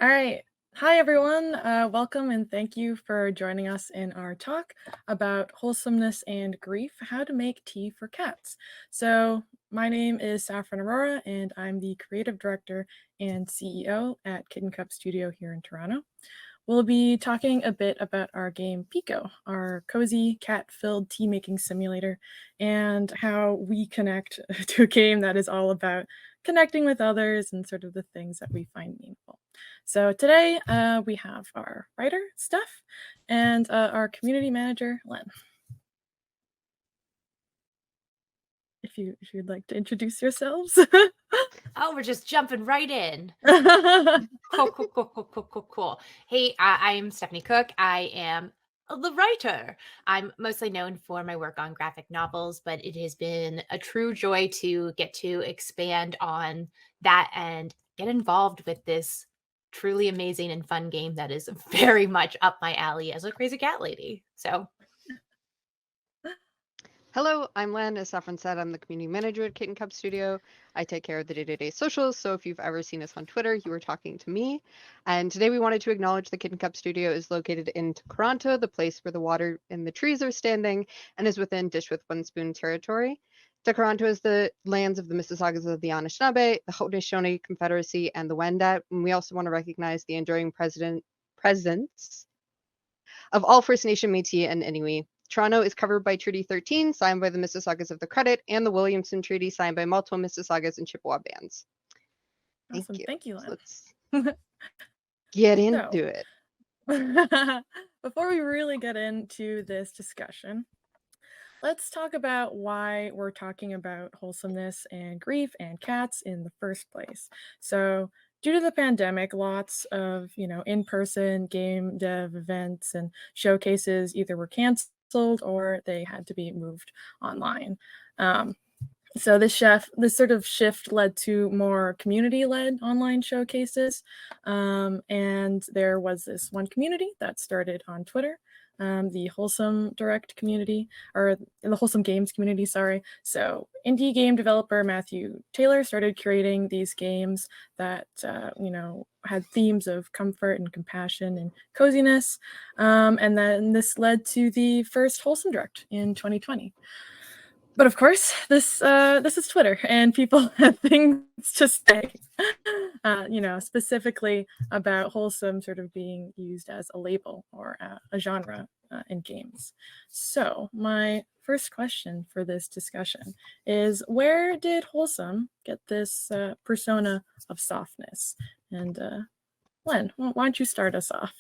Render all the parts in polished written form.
All right. Hi, everyone. Welcome and thank you for joining us in our talk about wholesomeness and grief, how to make tea for cats. So, my name is Saffron Aurora, and I'm the creative director and CEO at Kitten Cup Studio here in Toronto. We'll be talking a bit about our game Pico, our cozy cat-filled tea-making simulator, and how we connect to a game that is all about connecting with others and sort of the things that we find meaningful. So today we have our writer, Steph, and our community manager, Len. If you'd like to introduce yourselves. Oh, we're just jumping right in. Cool. Hey, I'm Stephanie Cooke. I am the writer. I'm mostly known for my work on graphic novels, but it has been a true joy to get to expand on that and get involved with this truly amazing and fun game that is very much up my alley as a crazy cat lady. So Hello, I'm Len. As Saffron said, I'm the community manager at Kitten Cup Studio. I take care of the day-to-day socials, so if you've ever seen us on Twitter, you were talking to me. And today we wanted to acknowledge the Kitten Cup Studio is located in Toronto, the place where the water and the trees are standing, and is within Dish with One Spoon territory. Toronto is the lands of the Mississaugas of the Anishinaabe, the Haudenosaunee Confederacy, and the Wendat. And we also want to recognize the enduring presence of all First Nation, Métis, and Inuit. Toronto is covered by Treaty 13, signed by the Mississaugas of the Credit, and the Williamson Treaty, signed by multiple Mississaugas and Chippewa bands. Thank Awesome. you. Thank you, So Len. let's get into it. Before we really get into this discussion, let's talk about why we're talking about wholesomeness and grief and cats in the first place. So, due to the pandemic, lots of, in-person game dev events and showcases either were canceled or they had to be moved online. So this sort of shift led to more community-led online showcases, and there was this one community that started on Twitter, the Wholesome Direct community, or the Wholesome Games community, sorry. So indie game developer Matthew Taylor started curating these games that, had themes of comfort and compassion and coziness, and then this led to the first Wholesome Direct in 2020. But of course, this is Twitter, and people have things to say, specifically about wholesome sort of being used as a label or a genre in games. So my first question for this discussion is, where did wholesome get this persona of softness? And Len, why don't you start us off?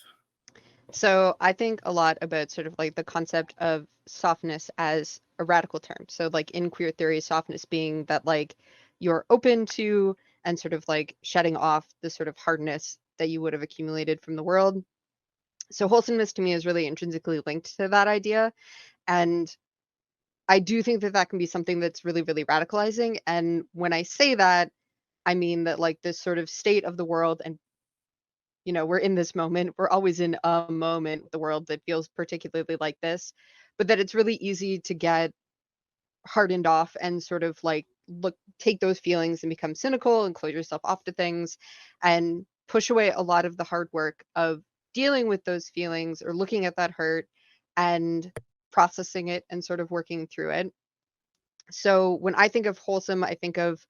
So I think a lot about sort of like the concept of softness as a radical term. So like in queer theory, softness being that like you're open to and sort of like shedding off the sort of hardness that you would have accumulated from the world. So wholesomeness to me is really intrinsically linked to that idea. And I do think that that can be something that's really, really radicalizing. And when I say that, I mean that like this sort of state of the world and we're in this moment. We're always in a moment with the world that feels particularly like this, but that it's really easy to get hardened off and sort of like take those feelings and become cynical and close yourself off to things and push away a lot of the hard work of dealing with those feelings or looking at that hurt and processing it and sort of working through it. So when I think of wholesome, I think of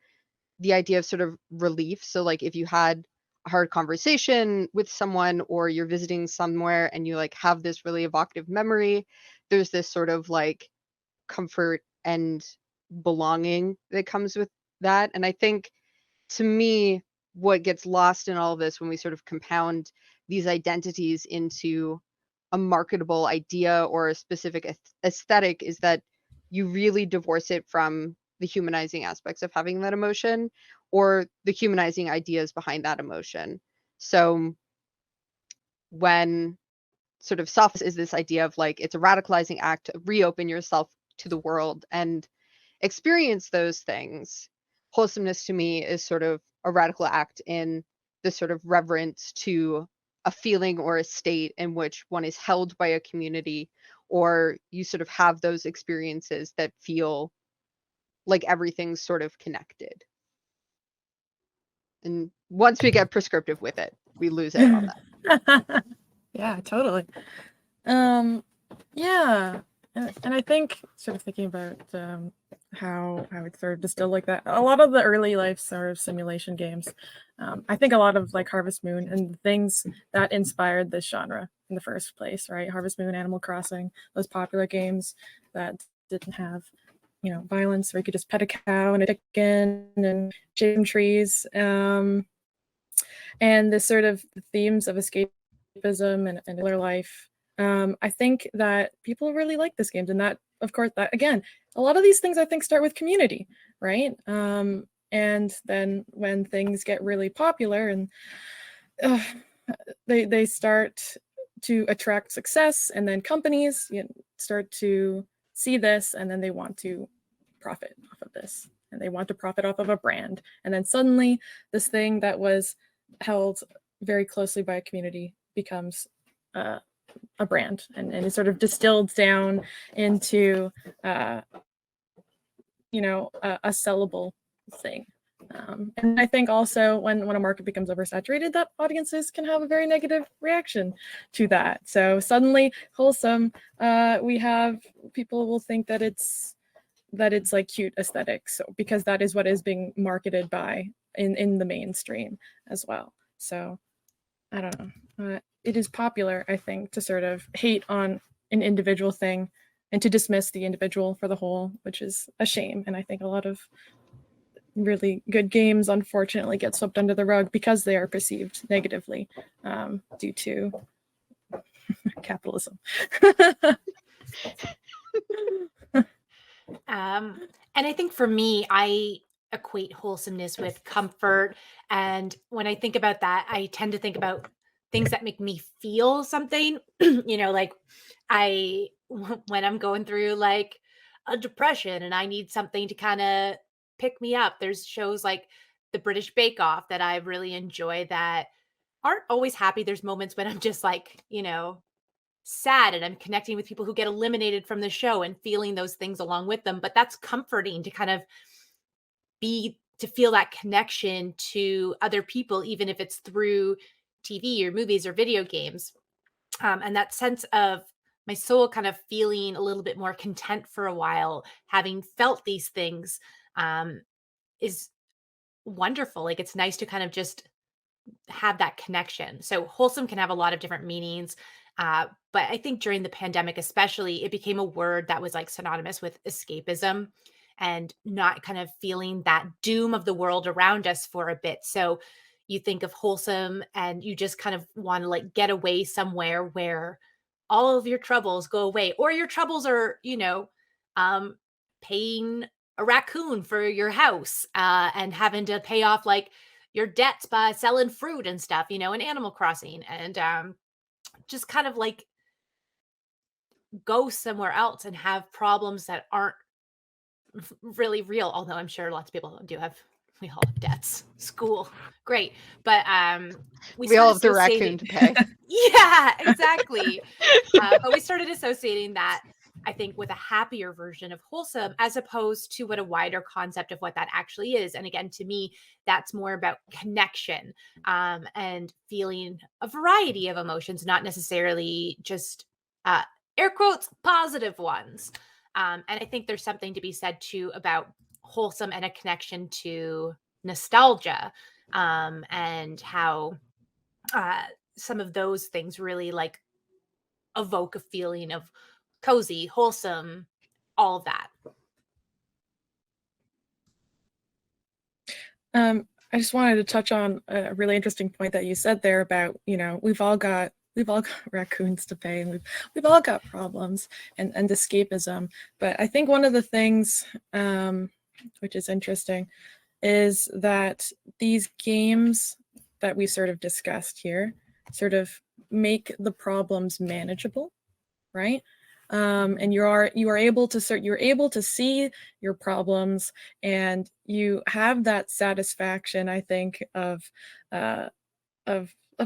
the idea of sort of relief. So like if you had a hard conversation with someone or you're visiting somewhere and you like have this really evocative memory, there's this sort of like comfort and belonging that comes with that. And I think to me, what gets lost in all of this when we sort of compound these identities into a marketable idea or a specific aesthetic is that you really divorce it from the humanizing aspects of having that emotion or the humanizing ideas behind that emotion. So when sort of softness is this idea of like it's a radicalizing act to reopen yourself to the world and experience those things, wholesomeness to me is sort of a radical act in this sort of reverence to a feeling or a state in which one is held by a community or you sort of have those experiences that feel like everything's sort of connected. And once we get prescriptive with it, lose out on that. Yeah, totally. Yeah, and I think sort of thinking about how it's sort of distilled like that. A lot of the early life sort of simulation games, I think a lot of like Harvest Moon and the things that inspired this genre in the first place, right? Harvest Moon, Animal Crossing, those popular games that didn't have, you know, violence, where you could just pet a cow and a chicken and shave some trees, and this sort of themes of escapism and their life. I think that people really like this game, and that, of course, that again, a lot of these things I think start with community, right? And then when things get really popular and they start to attract success, and then companies, you know, start to see this, and then they want to profit off of this, and they want to profit off of a brand, and then suddenly this thing that was held very closely by a community becomes a brand, and it's sort of distilled down into you know, a sellable thing. And I think also when a market becomes oversaturated, that audiences can have a very negative reaction to that. So suddenly wholesome, we have people will think that it's like cute aesthetics, so because that is what is being marketed by in the mainstream as well. So I don't know. It is popular, I think, to sort of hate on an individual thing and to dismiss the individual for the whole, which is a shame. And I think a lot of really good games, unfortunately, get swept under the rug because they are perceived negatively due to capitalism. And I think for me, I equate wholesomeness with comfort. And when I think about that, I tend to think about things that make me feel something, you know, like when I'm going through like a depression and I need something to kind of pick me up, there's shows like the British Bake Off that I really enjoy that aren't always happy. There's moments when I'm just like, you know, sad and I'm connecting with people who get eliminated from the show and feeling those things along with them. But that's comforting to kind of to feel that connection to other people, even if it's through TV or movies or video games. And that sense of my soul kind of feeling a little bit more content for a while, having felt these things, is wonderful. Like it's nice to kind of just have that connection. So wholesome can have a lot of different meanings. But I think during the pandemic, especially, it became a word that was like synonymous with escapism and not kind of feeling that doom of the world around us for a bit. So you think of wholesome and you just kind of want to like get away somewhere where all of your troubles go away, or your troubles are, you know, paying a raccoon for your house and having to pay off like your debts by selling fruit and stuff, you know, in Animal Crossing, and just kind of like go somewhere else and have problems that aren't really real. Although I'm sure lots of people do have, we all have debts, school, great, but we all have the raccoon to pay. Yeah, exactly. But we started associating that, I think, with a happier version of wholesome, as opposed to what a wider concept of what that actually is. And again, to me, that's more about connection and feeling a variety of emotions, not necessarily just air quotes positive ones. And I think there's something to be said too about wholesome and a connection to nostalgia, and how some of those things really like evoke a feeling of cozy, wholesome, all of that. I just wanted to touch on a really interesting point that you said there about, you know, we've all got raccoons to pay, and we've all got problems and escapism. But I think one of the things which is interesting is that these games that we sort of discussed here sort of make the problems manageable, right? And you're able to see your problems, and you have that satisfaction, I think, of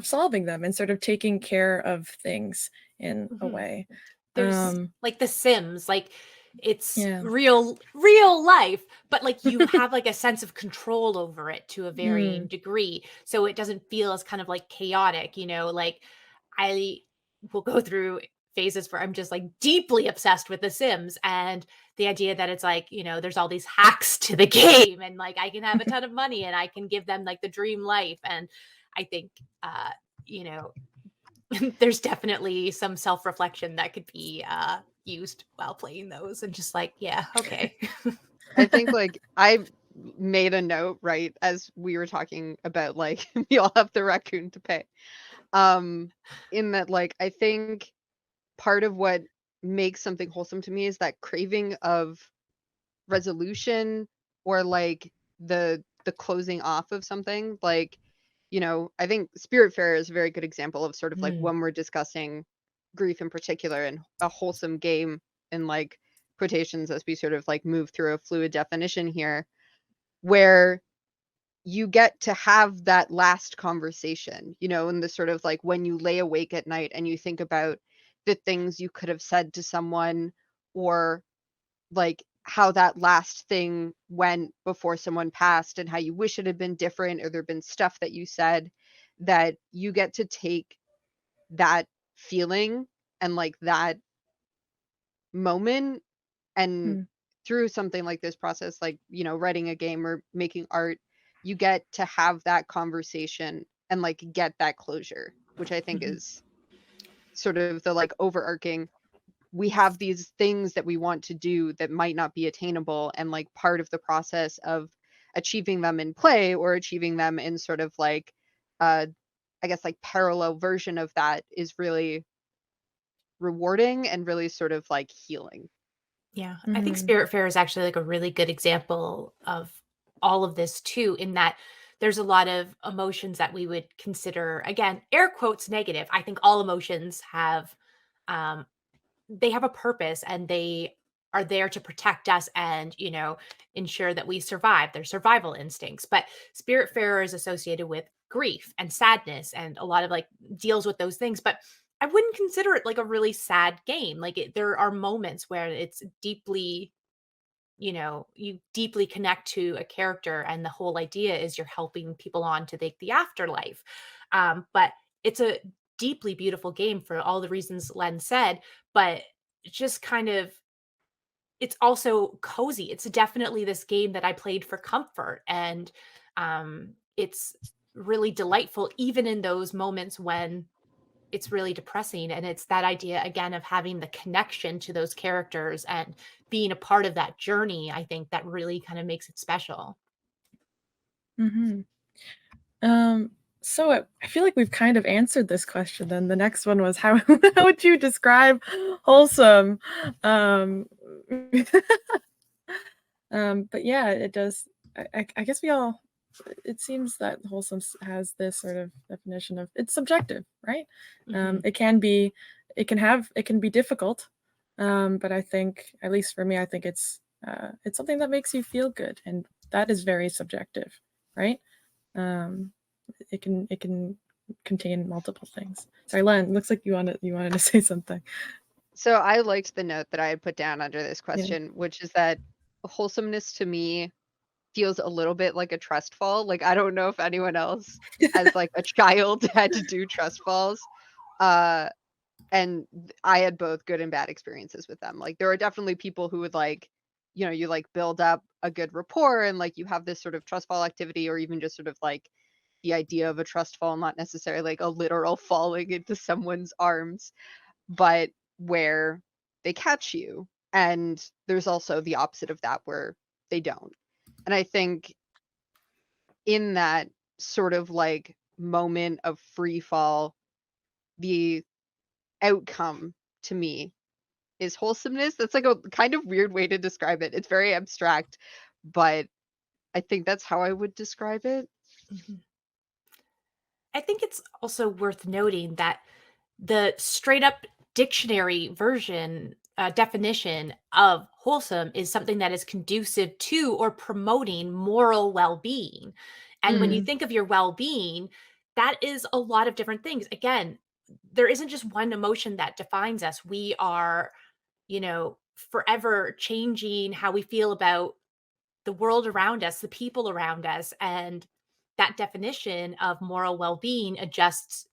solving them and sort of taking care of things in a way. There's like The Sims, like it's Yeah. real life, but like you have like a sense of control over it to a varying degree, so it doesn't feel as kind of like chaotic, like I will go through phases where I'm just like deeply obsessed with The Sims, and the idea that it's like, there's all these hacks to the game, and like I can have a ton of money and I can give them like the dream life. And I think, you know, there's definitely some self-reflection that could be used while playing those, and just like, yeah, okay. I think like I made a note right as we were talking about like we all have the raccoon to pay. In that like I think part of what makes something wholesome to me is that craving of resolution or like the closing off of something. Like, I think Spiritfarer is a very good example of sort of like Mm. when we're discussing grief in particular and a wholesome game in like quotations as we sort of like move through a fluid definition here, where you get to have that last conversation, and the sort of like when you lay awake at night and you think about the things you could have said to someone, or like how that last thing went before someone passed and how you wish it had been different, or there'd been stuff that you said, that you get to take that feeling and like that moment, and Mm. through something like this process, like, writing a game or making art, you get to have that conversation and like get that closure, which I think Mhm. is sort of the like overarching, we have these things that we want to do that might not be attainable, and like part of the process of achieving them in play or achieving them in sort of like I guess like parallel version of that is really rewarding and really sort of like healing. Yeah, I think Mhm. Spiritfarer is actually like a really good example of all of this too, in that there's a lot of emotions that we would consider, again, air quotes, negative. I think all emotions have um they have a purpose, and they are there to protect us and, ensure that we survive. Their survival instincts. But Spiritfarer is associated with grief and sadness, and a lot of like deals with those things. But I wouldn't consider it like a really sad game. Like there are moments where it's deeply, you deeply connect to a character, and the whole idea is you're helping people on to the afterlife. But it's a deeply beautiful game for all the reasons Len said, but just kind of, it's also cozy. It's definitely this game that I played for comfort, and it's really delightful even in those moments when it's really depressing. And it's that idea again of having the connection to those characters and being a part of that journey, I think that really kind of makes it special. Mhm. Um, so I feel like we've kind of answered this question then. The next one was how how would you describe wholesome? Um, but yeah, it does. I guess we all. It seems that wholesome has this sort of definition of it's subjective, right? Mhm. It can be, it can be difficult, but I think, at least for me, I think it's something that makes you feel good, and that is very subjective, right? Um, it can contain multiple things. Sorry, Len, looks like you wanted to say something. So I liked the note that I had put down under this Yeah. question, which is that wholesomeness to me feels a little bit like a trust fall. Like I don't know if anyone else as like a child had to do trust falls. Uh and I had both good and bad experiences with them. Like there are definitely people who would like, you like build up a good rapport and like you have this sort of trust fall activity, or even just sort of like the idea of a trust fall, not necessarily like a literal falling into someone's arms, but where they catch you. And there's also the opposite of that where they don't. And I think in that sort of like moment of free fall, the outcome to me is wholesomeness. That's like a kind of weird way to describe it. It's very abstract, but I think that's how I would describe it. Mhm. I think it's also worth noting that the straight up dictionary version definition of wholesome is something that is conducive to or promoting moral well-being. And when you Mm. Mhm. think of your well-being, that is a lot of different things. Again, there isn't just one emotion that defines us. We are, you know forever changing how we feel about the world around us, the people around us, and that definition of moral well-being adjusts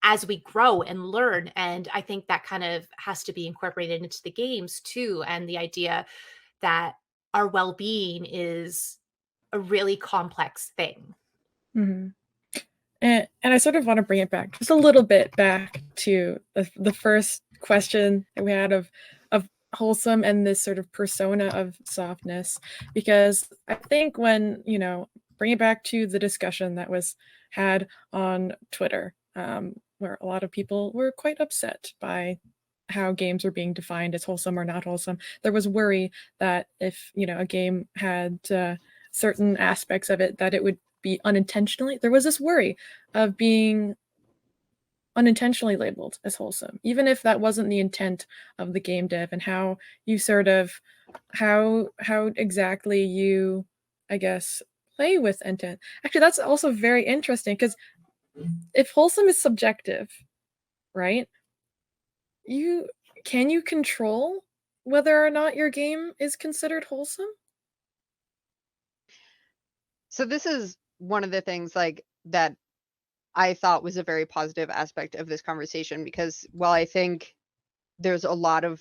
as we grow and learn. And I think that kind of has to be incorporated into the games too. And the idea that our well-being is a really complex thing. Mhm. And I sort of want to bring it back just a little bit back to the first question that we had of wholesome and this sort of persona of softness, because I think when, bring it back to the discussion that was had on Twitter, where a lot of people were quite upset by how games were being defined as wholesome or not wholesome. There was worry that if, a game had certain aspects of it, that it would be unintentionally. There was this worry of being unintentionally labeled as wholesome, even if that wasn't the intent of the game dev, and how you sort of how exactly you, I guess, play with intent. Actually, that's also very interesting because if wholesome is subjective, right? You can you control whether or not your game is considered wholesome? So this is one of the things like that I thought was a very positive aspect of this conversation, because while I think there's a lot of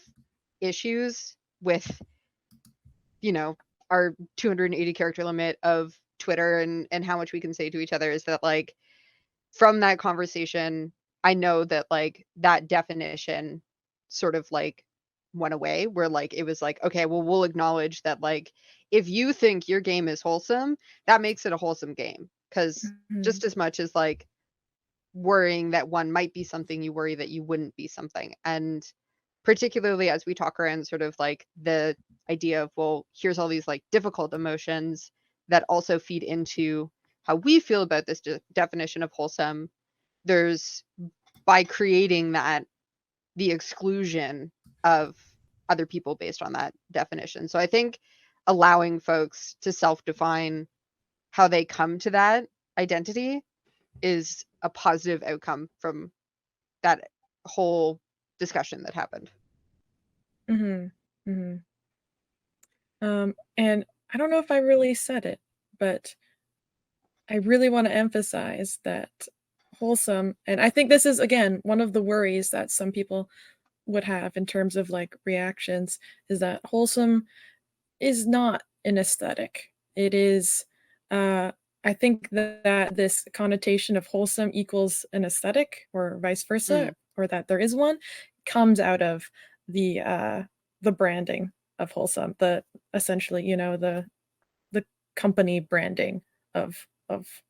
issues with, our 280 character limit of Twitter and how much we can say to each other, is that like from that conversation, I know that like that definition sort of like went away, where like it was like, okay, well, we'll acknowledge that like if you think your game is wholesome, that makes it a wholesome game. Because Mhm. just as much as like worrying that one might be something, you worry that you wouldn't be something. And particularly as we talk around sort of like the idea of, well, here's all these like difficult emotions that also feed into how we feel about this definition of wholesome. There's, by creating that, the exclusion of other people based on that definition. So I think allowing folks to self-define how they come to that identity is a positive outcome from that whole discussion that happened. Mhm. Mhm. And I don't know if I really said it, but I really want to emphasize that wholesome, and I think this is again one of the worries that some people would have in terms of like reactions, is that wholesome is not an aesthetic. It is, I think that this connotation of wholesome equals an aesthetic or vice versa, Mm. or that there is one, comes out of the branding of wholesome, the essentially, the company branding of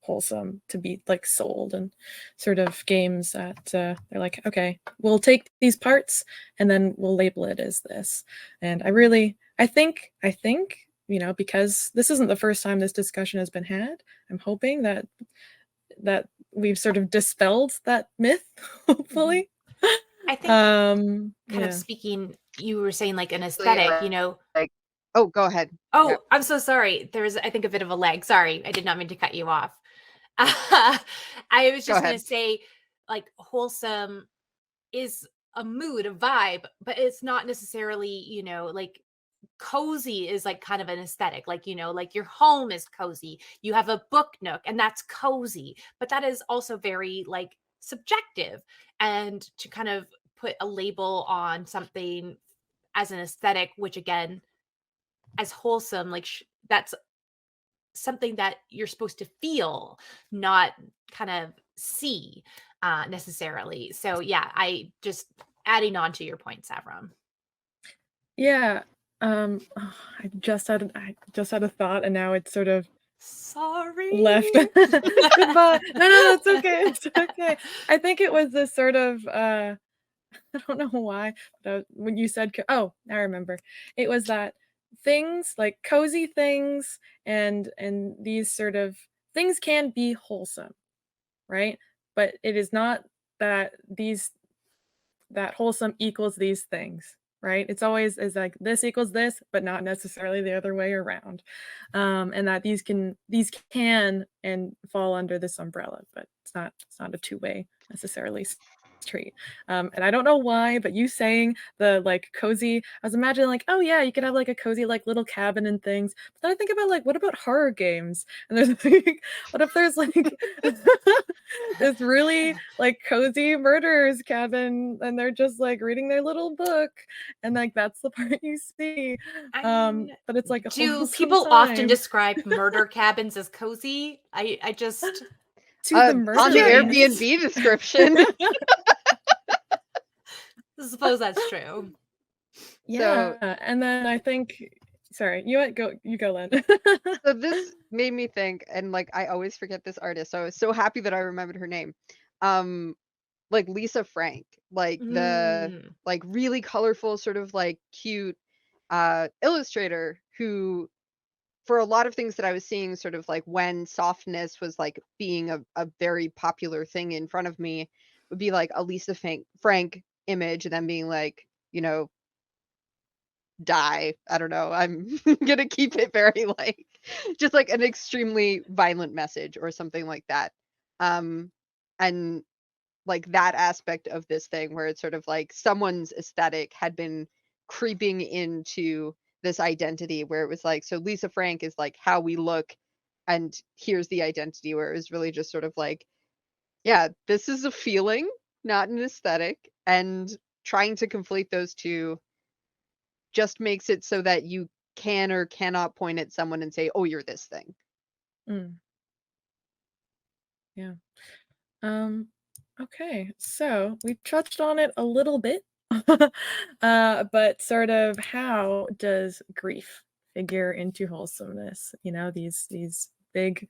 wholesome to be like sold, and sort of games that they're like, okay, we'll take these parts and then we'll label it as this. And I think because this isn't the first time this discussion has been had, I'm hoping that we've sort of dispelled that myth, Mhm. hopefully. I think kind of Yeah. speaking, you were saying like an Like, aesthetic, like, oh, go ahead. Yeah. Oh, I'm so sorry. There's, I think, a bit of a lag. Sorry, I did not mean to cut you off. I was Go just gonna ahead. say, like, wholesome is a mood, a vibe, but it's not necessarily, like cozy is like kind of an aesthetic. Like, like your home is cozy. You have a book nook, and that's cozy. But that is also very like subjective. And to kind of put a label on something as an aesthetic, which again, as wholesome, like that's something that you're supposed to feel, not kind of see necessarily. So yeah, I just adding on to your point, Saffron. Yeah. I just had a thought, and now it's sort of left. Sorry. Goodbye. No, that's okay. It's okay. I think it was this sort of I don't know why, but when you said oh, I remember. It was that things like cozy things and these sort of things can be wholesome, right? But it is not that these that wholesome equals these things, right? It's always is like this equals this, but not necessarily the other way around. And that these can and fall under this umbrella, but it's not a two-way necessarily trait. And I don't know why, but you saying the like cozy, I was imagining like, oh yeah, you could have like a cozy like little cabin and things. But then I think about like, what about horror games? And there's like, what if there's like this really like cozy murderer's cabin and they're just like reading their little book and like that's the part you see. I mean, But it's like a do wholesome people often time describe murder cabins as cozy? I just to the On the murderers. Airbnb description. suppose that's true. Yeah, and then I think sorry, you go, Len. So this made me think, and like I always forget this artist, so I was so happy that I remembered her name. Like Lisa Frank, like the Mm. like really colorful, sort of like cute illustrator who, for a lot of things that I was seeing, sort of like when softness was like being a very popular thing in front of me, would be like a Lisa Frank image, and then being like, you know, die. I don't know. I'm gonna keep it very like just like an extremely violent message or something like that. And like that aspect of this thing where it's sort of like someone's aesthetic had been creeping into this identity where it was like, so Lisa Frank is like how we look, and here's the identity, where it was really just sort of like, yeah, this is a feeling, not an aesthetic, and trying to conflate those two just makes it so that you can or cannot point at someone and say, oh, you're this thing. Mm, yeah. Okay, so we've touched on it a little bit, but sort of how does grief figure into wholesomeness? You know, these big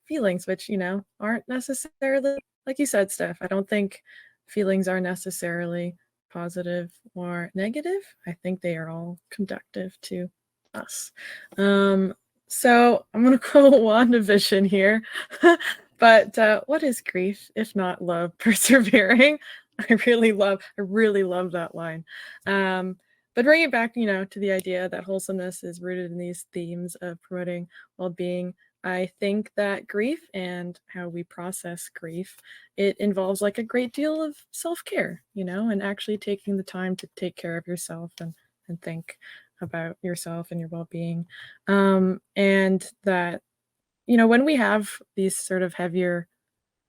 feelings, which aren't necessarily like you said, Steph. I don't think feelings are necessarily positive or negative. I think they are all conductive to us. So I'm gonna go WandaVision here. But what is grief if not love persevering? I really love that line. But bring it back, to the idea that wholesomeness is rooted in these themes of promoting well-being. I think that grief and how we process grief, it involves like a great deal of self-care, and actually taking the time to take care of yourself and think about yourself and your well-being. And that when we have these sort of heavier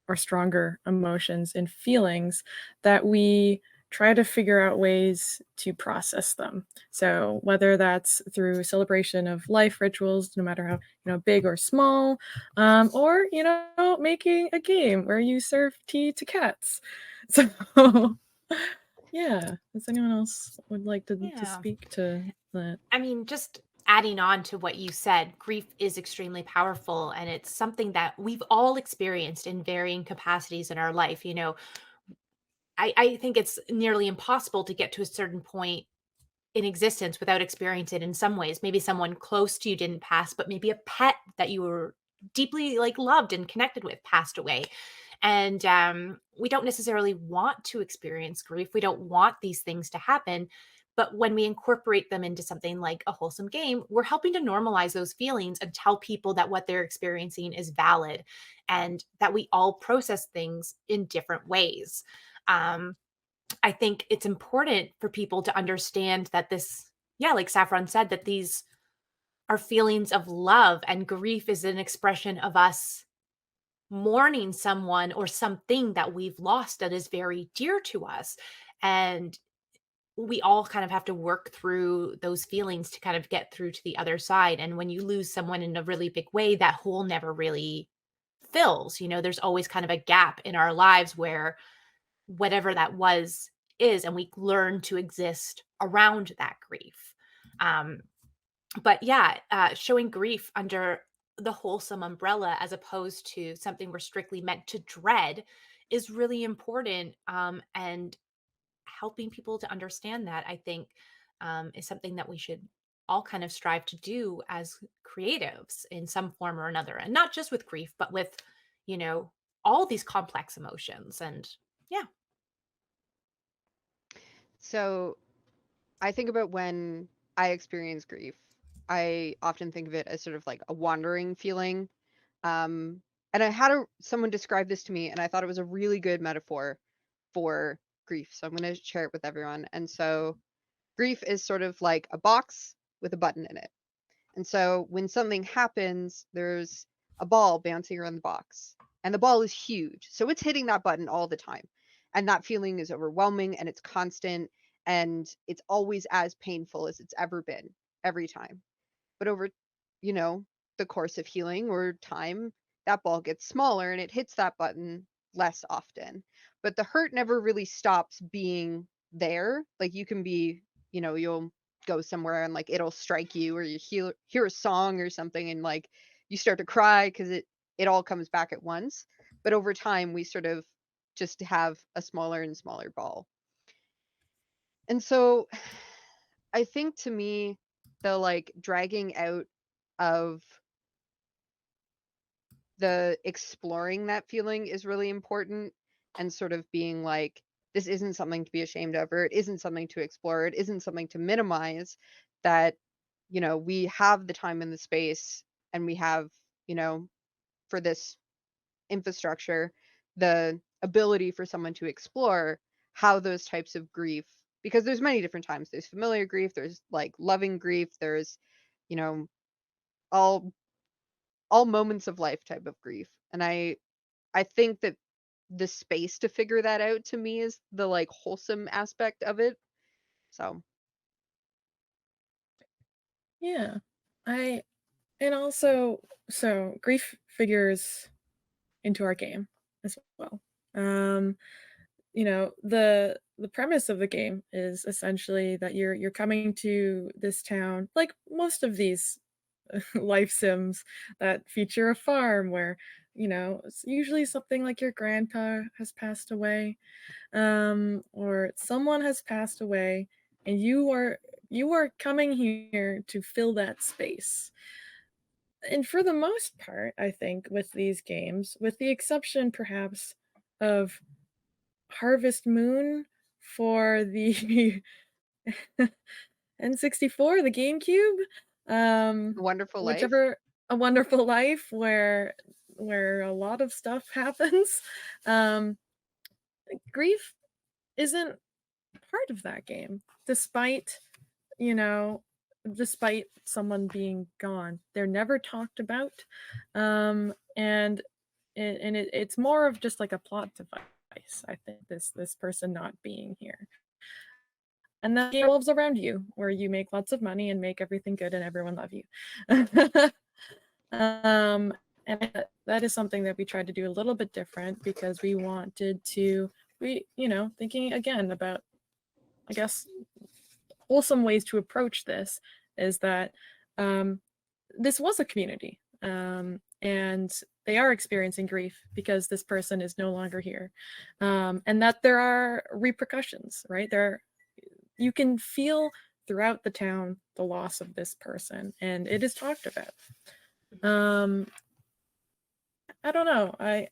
or stronger emotions and feelings, that we try to figure out ways to process them. So whether that's through celebration of life rituals, no matter how big or small, or making a game where you serve tea to cats. So yeah, does anyone else would like to Yeah. speak to that? I mean, just adding on to what you said, grief is extremely powerful and it's something that we've all experienced in varying capacities in our life. I think it's nearly impossible to get to a certain point in existence without experiencing it in some ways. Maybe someone close to you didn't pass, but maybe a pet that you were deeply like loved and connected with passed away. And we don't necessarily want to experience grief. We don't want these things to happen. But when we incorporate them into something like a wholesome game, we're helping to normalize those feelings and tell people that what they're experiencing is valid and that we all process things in different ways. Um, I think it's important for people to understand that this, yeah, like Saffron said, that these are feelings of love and grief is an expression of us mourning someone or something that we've lost that is very dear to us. And we all kind of have to work through those feelings to kind of get through to the other side. And when you lose someone in a really big way, that hole never really fills. There's always kind of a gap in our lives where whatever that was is, and we learn to exist around that grief. Um, but yeah, showing grief under the wholesome umbrella as opposed to something we're strictly meant to dread is really important. And helping people to understand that, I think, is something that we should all kind of strive to do as creatives in some form or another. And not just with grief, but with, you know, all these complex emotions. And yeah. So I think about when I experience grief, I often think of it as sort of like a wandering feeling. And I had someone describe this to me, and I thought it was a really good metaphor for grief. So I'm going to share it with everyone. And so grief is sort of like a box with a button in it. And so when something happens, there's a ball bouncing around the box, and the ball is huge. So it's hitting that button all the time. And that feeling is overwhelming and it's constant and it's always as painful as it's ever been every time. But over, you know, the course of healing or time, that ball gets smaller and it hits that button less often. But the hurt never really stops being there. Like you can be, you'll go somewhere and like it'll strike you, or you hear a song or something and like you start to cry because it all comes back at once. But over time we sort of just have a smaller and smaller ball. And so I think to me, the like dragging out of the exploring that feeling is really important, and sort of being like, this isn't something to be ashamed of, or it isn't something to explore, it isn't something to minimize, that, we have the time and the space, and we have, for this infrastructure, the ability for someone to explore how those types of grief, because there's many different times. There's familiar grief, there's like loving grief, there's, you know, all all moments of life type of grief. And I think that the space to figure that out to me is the like wholesome aspect of it. So Yeah. I and also so grief figures into our game as well. Um, the premise of the game is essentially that you're coming to this town, like most of these life sims that feature a farm where, it's usually something like your grandpa has passed away, or someone has passed away, and you are coming here to fill that space. And for the most part, I think with these games, with the exception perhaps of Harvest Moon for the N64, the GameCube, a wonderful life. whichever A Wonderful Life where a lot of stuff happens. Um, Grief isn't part of that game, you know, despite someone being gone. They're never talked about. And it's more of just like a plot device, I think, this person not being here. And that game revolves around you, where you make lots of money and make everything good and everyone love you. um, and that is something that we tried to do a little bit different because we wanted to, thinking again about, I guess, wholesome ways to approach this is that um, this was a community, and they are experiencing grief because this person is no longer here, and that there are repercussions, right? You can feel throughout the town the loss of this person, and it is talked about. Um, I don't know. I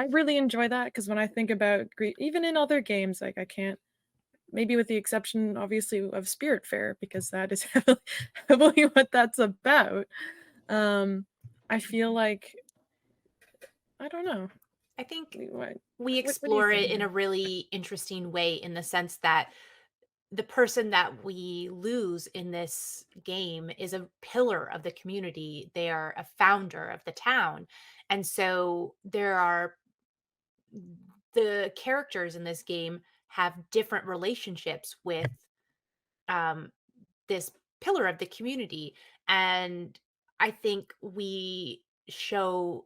really enjoy that because when I think about grief, even in other games, like I can't, maybe with the exception, obviously, of Spirit Fair, because that is heavily what that's about. I feel like, I don't know. I think we What do you explore it think? in a really interesting way in the sense that the person that we lose in this game is a pillar of the community. They are a founder of the town. And so there are the characters in this game have different relationships with um, this pillar of the community. And I think we show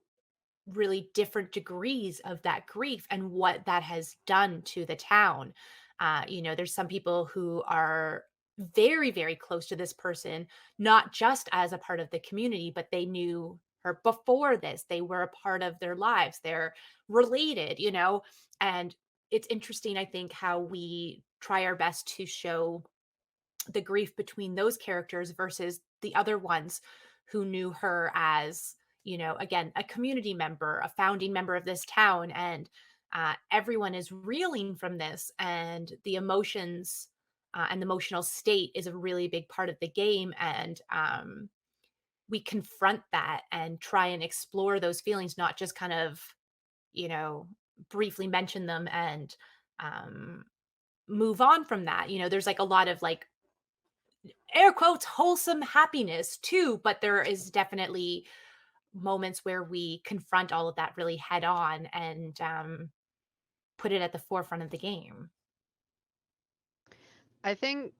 really different degrees of that grief and what that has done to the town. There's some people who are very, very close to this person, not just as a part of the community, but they knew her before this. They were a part of their lives. They're related. And it's interesting, I think, how we try our best to show the grief between those characters versus the other ones who knew her as, again, a community member, a founding member of this town. And everyone is reeling from this. And the emotions and the emotional state is a really big part of the game. And we confront that and try and explore those feelings, not just kind of, you know, briefly mention them and move on from that. There's like a lot of like air quotes wholesome happiness too, but there is definitely moments where we confront all of that really head on and put it at the forefront of the game. I think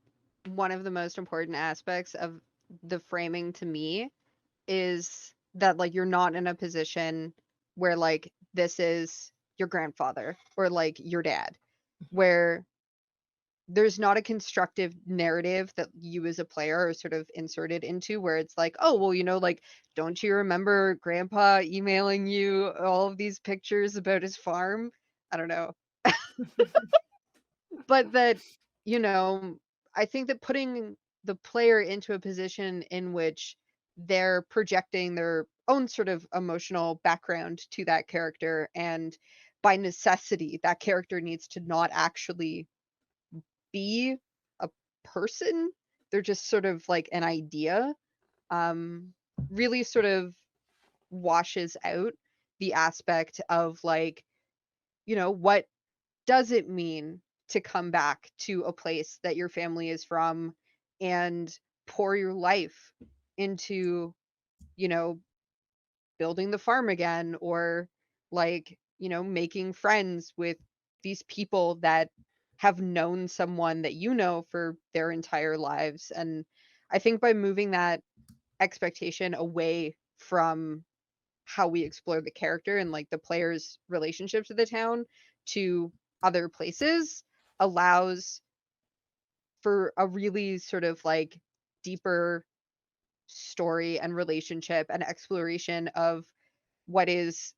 one of the most important aspects of the framing to me is that like you're not in a position where like this is your grandfather or like your dad, where there's not a constructive narrative that you as a player are sort of inserted into where it's like, oh, well, like, don't you remember grandpa emailing you all of these pictures about his farm? I don't know. But that, you know, I think that putting the player into a position in which they're projecting their own sort of emotional background to that character, and by necessity, that character needs to not actually be a person. They're just sort of like an idea. Um, really sort of washes out the aspect of like, what does it mean to come back to a place that your family is from and pour your life into, you know, building the farm again, or like, making friends with these people that have known someone that for their entire lives. And I think by moving that expectation away from how we explore the character and like the player's relationship to the town to other places allows for a really sort of like deeper story and relationship and exploration of what is,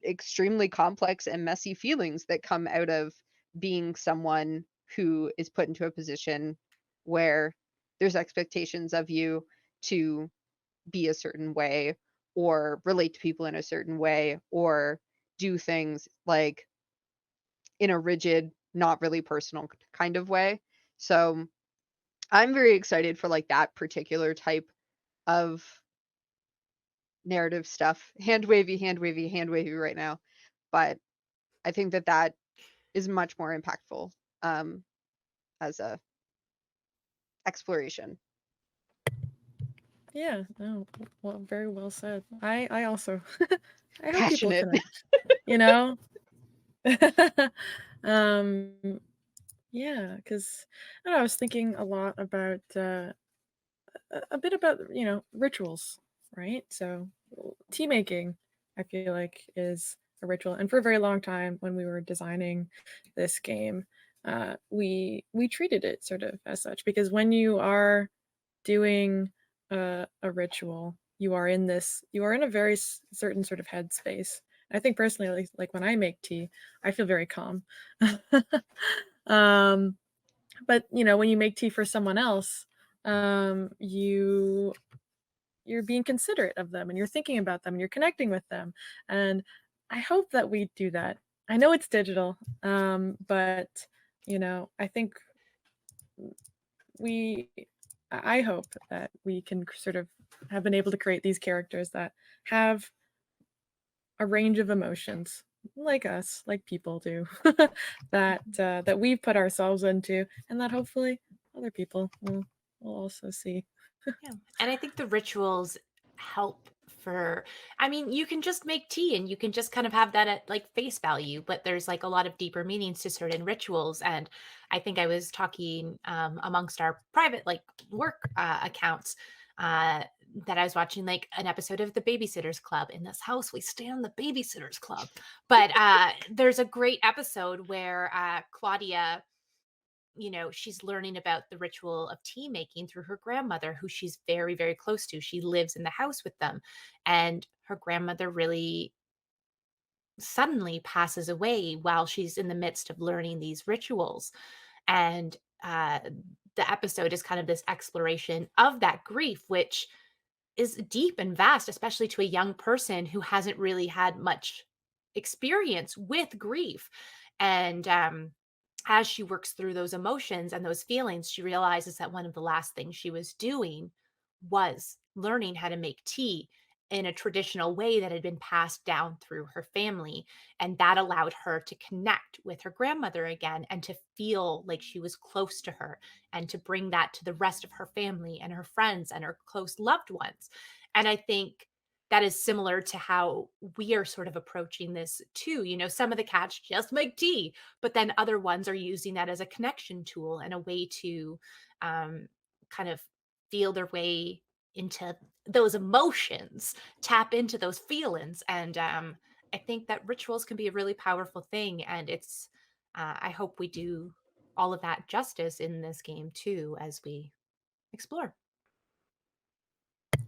extremely complex and messy feelings that come out of being someone who is put into a position where there's expectations of you to be a certain way or relate to people in a certain way or do things like in a rigid, not really personal kind of way. So I'm very excited for like that particular type of narrative stuff. Hand wavy, hand wavy, hand wavy right now. But I think that that is much more impactful as a exploration. Yeah, no, well, very well said. I also I hope people Passionate. connect, you know? Um, yeah, because I don't know, I was thinking a lot about, a bit about, rituals, right? So, tea making, I feel like, is a ritual, and for a very long time when we were designing this game, we treated it sort of as such, because when you are doing a ritual, you are in a very certain sort of headspace. I think personally, like when I make tea, I feel very calm. um, but when you make tea for someone else, you're being considerate of them and you're thinking about them and you're connecting with them. And I hope that we do that. I know it's digital, but I think we I hope that we can sort of have been able to create these characters that have a range of emotions like us, like people do, that we've put ourselves into, and that hopefully other people will also see. Yeah. And I think the rituals help for, I mean, you can just make tea and you can just kind of have that at like face value, but there's like a lot of deeper meanings to certain rituals. And I think I was talking amongst our private like work accounts uh, that I was watching like an episode of the Babysitters Club. In this house, we stay on the Babysitters Club. But there's a great episode where Claudia, she's learning about the ritual of tea making through her grandmother, who she's very, very close to. She lives in the house with them. And her grandmother really suddenly passes away while she's in the midst of learning these rituals. And the episode is kind of this exploration of that grief, which is deep and vast, especially to a young person who hasn't really had much experience with grief. And as she works through those emotions and those feelings, she realizes that one of the last things she was doing was learning how to make tea. in a traditional way that had been passed down through her family. And that allowed her to connect with her grandmother again and to feel like she was close to her and to bring that to the rest of her family and her friends and her close loved ones. And I think that is similar to how we are sort of approaching this too. You know, some of the cats just make tea, but then other ones are using that as a connection tool and a way to kind of feel their way into those emotions, tap into those feelings. And I think that rituals can be a really powerful thing. And I hope we do all of that justice in this game too as we explore.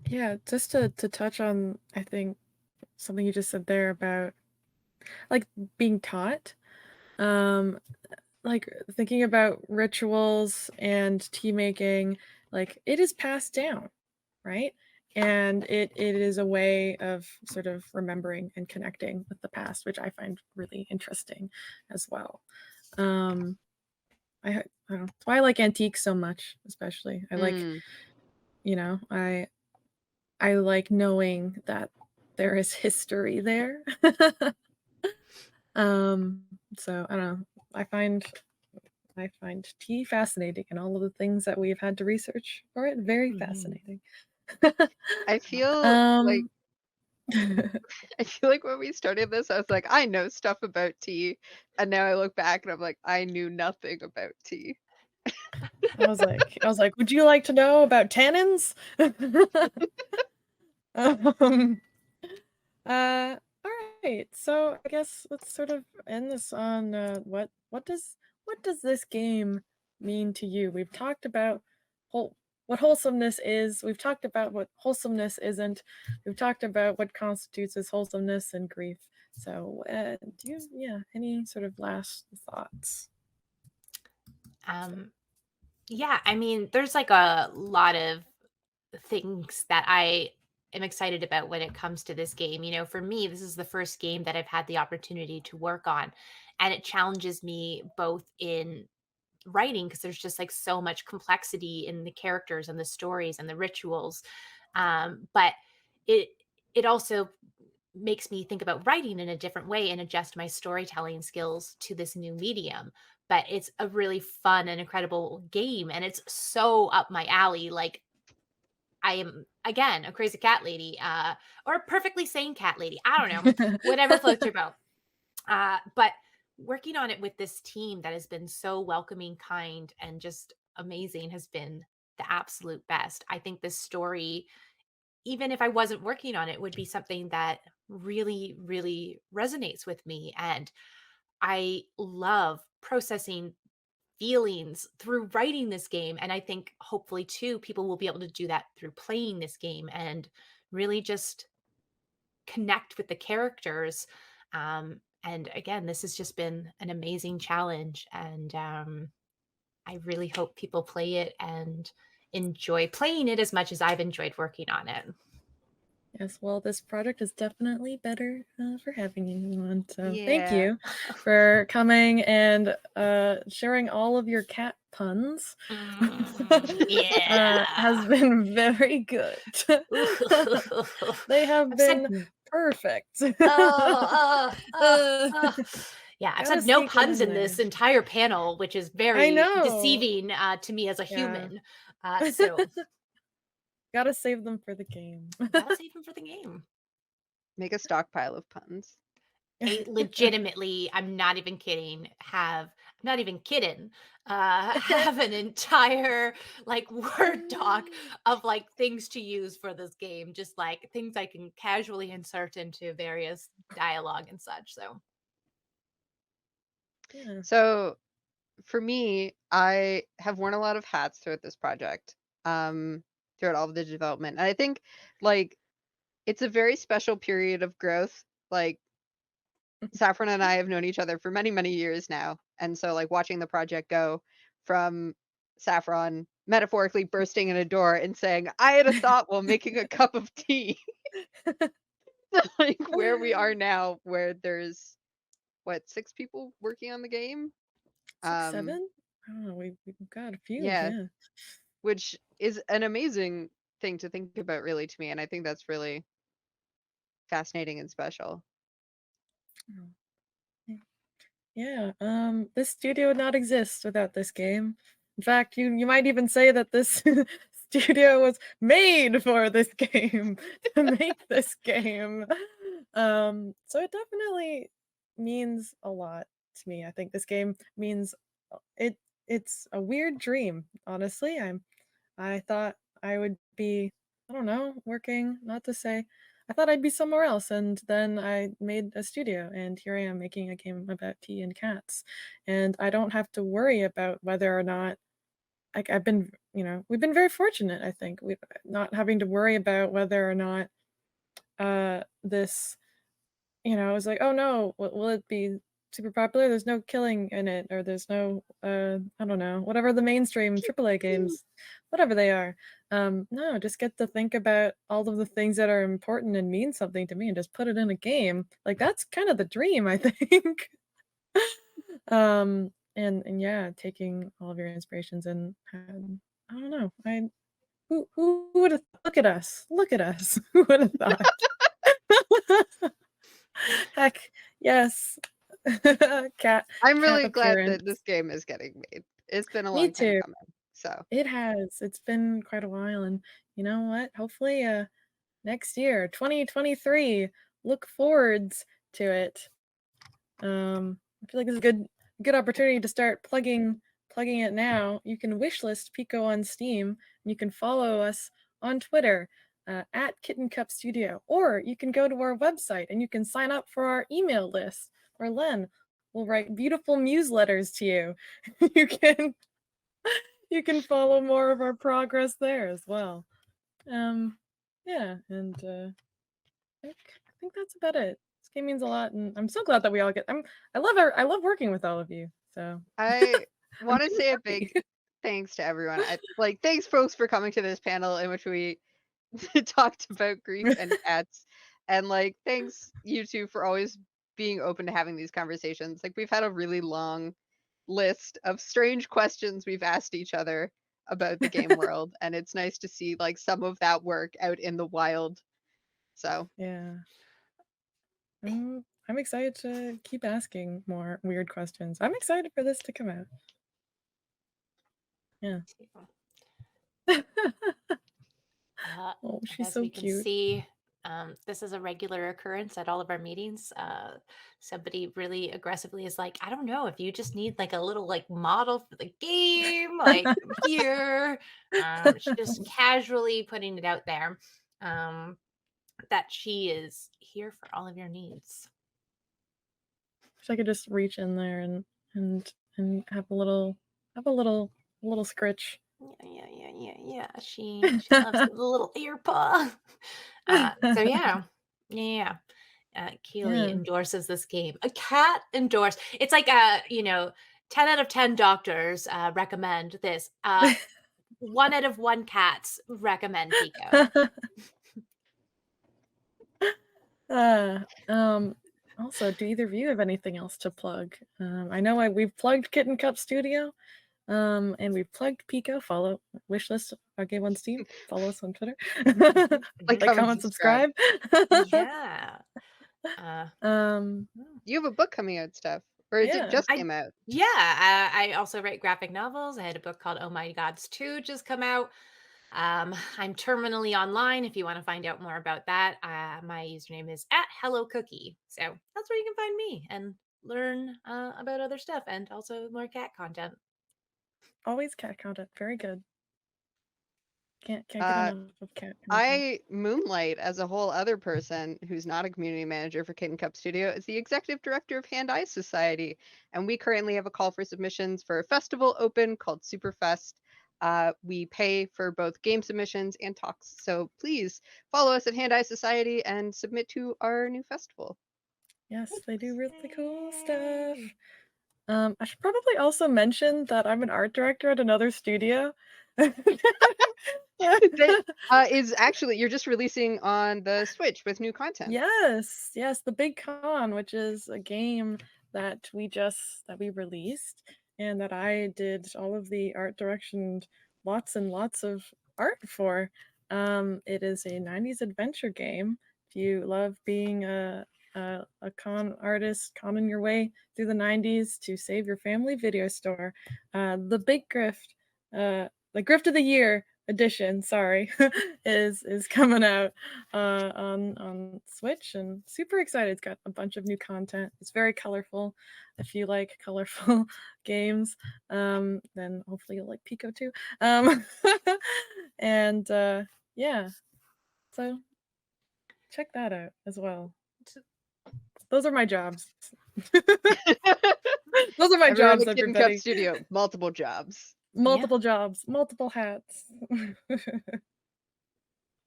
Yeah, just to touch on, I think something you just said there about like being taught. Um, like thinking about rituals and tea making, like it is passed down, right? And it is a way of sort of remembering and connecting with the past, which I find really interesting as well. Um, I don't know. That's why I like antiques so much, especially. I like, Mm. you know, I like knowing that there is history there. um, so I don't know. I find I find tea fascinating and all of the things that we've had to research for it very Mhm. fascinating. I feel like um I feel like when we started this, I was like, I know stuff about tea, and now I look back and I'm like, I knew nothing about tea. I was like, would you like to know about tannins? um all right. So I guess let's sort of end this on what does this game mean to you? We've talked about whole what wholesomeness is. We've talked about what wholesomeness isn't. We've talked about what constitutes as wholesomeness and grief. So, do you, yeah, any sort of last thoughts? Um, yeah, I mean, there's like a lot of things that I am excited about when it comes to this game. You know, for me, this is the first game that I've had the opportunity to work on, and it challenges me both in writing because there's just like so much complexity in the characters and the stories and the rituals. But it it also makes me think about writing in a different way and adjust my storytelling skills to this new medium. But it's a really fun and incredible game, and it's so up my alley. Like, I am again a crazy cat lady, or a perfectly sane cat lady. I don't know, whatever floats your boat. But working on it with this team that has been so welcoming, kind, and just amazing has been the absolute best. I think this story, even if I wasn't working on it, would be something that really, really resonates with me. And I love processing feelings through writing this game. And I think hopefully, too, people will be able to do that through playing this game and really just connect with the characters. And again, this has just been an amazing challenge. And I really hope people play it and enjoy playing it as much as I've enjoyed working on it. Yes, well, this project is definitely better for having you on. So thank Yeah. you for coming and sharing all of your cat puns. Has Yeah. been very good. They have I've said been perfect. Uh, oh. Yeah, I've gotta said no sneak them puns in in there. this entire panel, which is I very know. deceiving to me as a Yeah. human. So Gotta save them for the game. gotta save him for the game. Make a stockpile of puns. I legitimately, I'm not even kidding, I'm not even kidding, have an entire, like, Word doc of, like, things to use for this game, just, like, things I can casually insert into various dialogue and such, so Yeah. So for me, I have worn a lot of hats throughout this project, throughout all of the development. And I think like it's a very special period of growth. Like Saffron and I have known each other for many, many years now. And so like watching the project go from Saffron metaphorically bursting in a door and saying, I had a thought while making a cup of tea, to, like where we are now, where there's what, 6 people working on the game? Six, Um, seven? I don't know. We've got a few, yeah, yeah. which is an amazing thing to think about really to me. And I think that's really fascinating and special. Yeah, this studio would not exist without this game. In fact, you might even say that this studio was made for this game to make this game. So it definitely means a lot to me. I think this game means it's a weird dream, honestly. I thought I would be, I don't know, working, not to say, I thought I'd be somewhere else. And then I made a studio, and here I am making a game about tea and cats. And I don't have to worry about whether or not, like, I've been, we've been very fortunate, I think. We've not having to worry about whether or not this it was like, "Oh, no, will it be super popular? There's no killing in it, or there's no, I don't know, whatever the mainstream AAA games, whatever they are." No, just get to think about all of the things that are important and mean something to me and just put it in a game. Like, that's kind of the dream, I think. And yeah, taking all of your inspirations and I don't know, who would've look at us, look at us. Who would have thought? Heck, yes. Cat I'm cat really glad appearance. that this game is getting made. It's been a Me long time too. coming. So It has. It's been quite a while, and you know what? Hopefully, next year, 2023, look forwards to it. I feel like it's a good opportunity to start plugging it now. You can wishlist Pico on Steam, and you can follow us on Twitter at Kitten Cup Studio, or you can go to our website and you can sign up for our email list, where Len will write beautiful newsletters to you. you can you can follow more of our progress there as well. Yeah, and I think that's about it. This game means a lot, and I'm so glad that we all get. I love working with all of you. So I I'm want to really say a happy. big thanks to everyone. Thanks folks for coming to this panel in which we talked about grief and cats. And thanks you two for always being open to having these conversations. We've had a really long list of strange questions we've asked each other about the game world, and it's nice to see some of that work out in the wild. So Yeah, I'm excited to keep asking more weird questions. I'm excited for this to come out. Yeah. Oh, And she's as so we can cute. see, this is a regular occurrence at all of our meetings. Somebody really aggressively is like, I don't know if you just need a little model for the game, I'm here. She's just casually putting it out there that she is here for all of your needs. Wish I could just reach in there and have a little scritch. Yeah. She loves the little ear paw. So yeah. Keely Yeah. endorses this game. A cat endorsed. It's 10 out of 10 doctors recommend this. 1 out of 1 cats recommend Pico. Uh, um, Also, do either of you have anything else to plug? I know we've plugged Kitten Cup Studio, and we've plugged Pico. Follow wishlist our game on Steam. Follow us on Twitter. like, Like, comment, comment, subscribe. subscribe. Yeah. Um, You have a book coming out, Steph, or is it yeah. just came out? I also write graphic novels. I had a book called Oh My Gods 2 just come out. I'm terminally online if you want to find out more about that. My username is at Hello Cookie. So that's where you can find me and learn about other stuff and also more cat content. Always cat content. Very good. Can't get Uh, enough of cat content. I moonlight as a whole other person who's not a community manager for Kitten Cup Studio as the executive director of Hand Eye Society, and we currently have a call for submissions for a festival open called Superfest. We pay for both game submissions and talks, so please follow us at Hand Eye Society and submit to our new festival. Yes, they do really cool stuff. I should probably also mention that I'm an art director at another studio. That is actually you're just releasing on the Switch with new content. Yes, the Big Con, which is a game that we released and that I did all of the art direction and lots of art for. It is a 90s adventure game. If you love being a con artist, conning your way through the 90s to save your family video store, the big grift, the grift of the year edition, sorry, is coming out on Switch, and super excited. It's got a bunch of new content. It's very colorful. If you like colorful games, then hopefully you'll like Pico too. And yeah, so check that out as well. Those are my jobs. Those are my Everyone jobs, at Kid and Cup everybody. Studio, multiple jobs. Multiple jobs, multiple hats.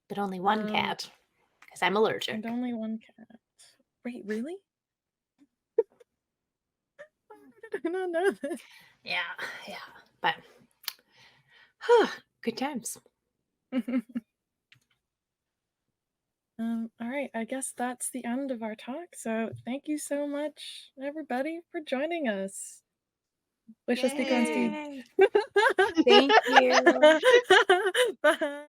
But only one cat, because I'm allergic. And only one cat. Wait, really? How did I not know this? Yeah. But good times. All right, I guess that's the end of our talk. So thank you so much, everybody, for joining us. Wish us Pico and Steve. Thank you. Bye.